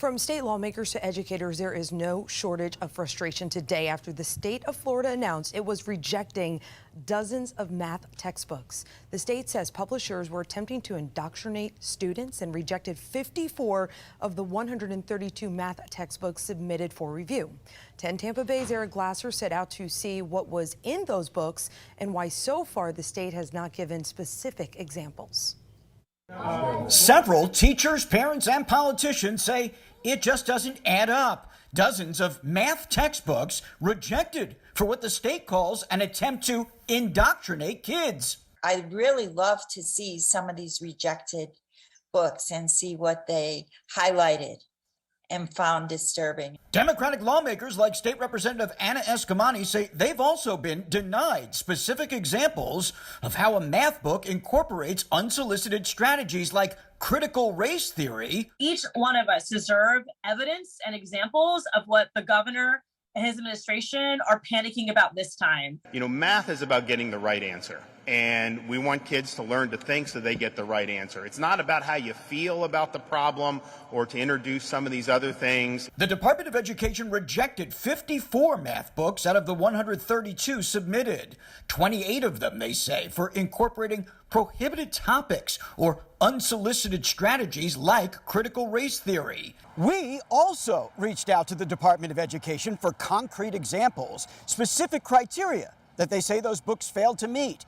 From state lawmakers to educators, there is no shortage of frustration today after the state of Florida announced it was rejecting dozens of math textbooks. The state says publishers were attempting to indoctrinate students and rejected 54 of the 132 math textbooks submitted for review. 10 Tampa Bay's Eric Glasser set out to see what was in those books and why so far the state has not given specific examples. Several teachers, parents, and politicians say it just doesn't add up. Dozens of math textbooks rejected for what the state calls an attempt to indoctrinate kids. I'd really love to see some of these rejected books and see what they highlighted and found disturbing. Democratic lawmakers like State Representative Eskamani say they've also been denied specific examples of how a math book incorporates unsolicited strategies like critical race theory. Each one of us deserve evidence and examples of what the governor and his administration are panicking about this time. You know, math is about getting the right answer. And we want kids to learn to think so they get the right answer. It's not about how you feel about the problem or to introduce some of these other things. The Department of Education rejected 54 math books out of the 132 submitted. 28 of them, they say, for incorporating prohibited topics or unsolicited strategies like critical race theory. We also reached out to the Department of Education for concrete examples, specific criteria that they say those books failed to meet.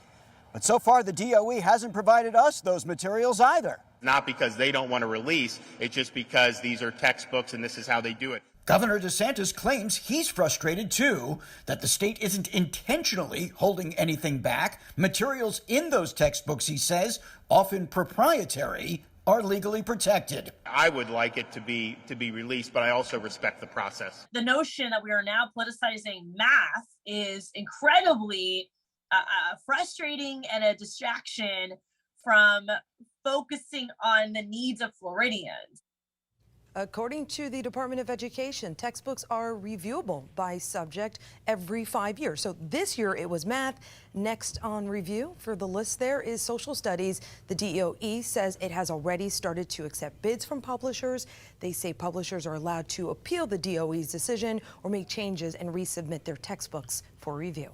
But so far, the DOE hasn't provided us those materials either. Not because they don't want to release, it's just because these are textbooks and this is how they do it. Governor DeSantis claims he's frustrated, too, that the state isn't intentionally holding anything back. Materials in those textbooks, he says, often proprietary, are legally protected. I would like it to be released, but I also respect the process. The notion that we are now politicizing math is incredibly frustrating and a distraction from focusing on the needs of Floridians. According to the Department of Education, textbooks are reviewable by subject every 5 years. So this year it was math. Next on review for the list there is social studies. The DOE says it has already started to accept bids from publishers. They say publishers are allowed to appeal the DOE's decision or make changes and resubmit their textbooks for review.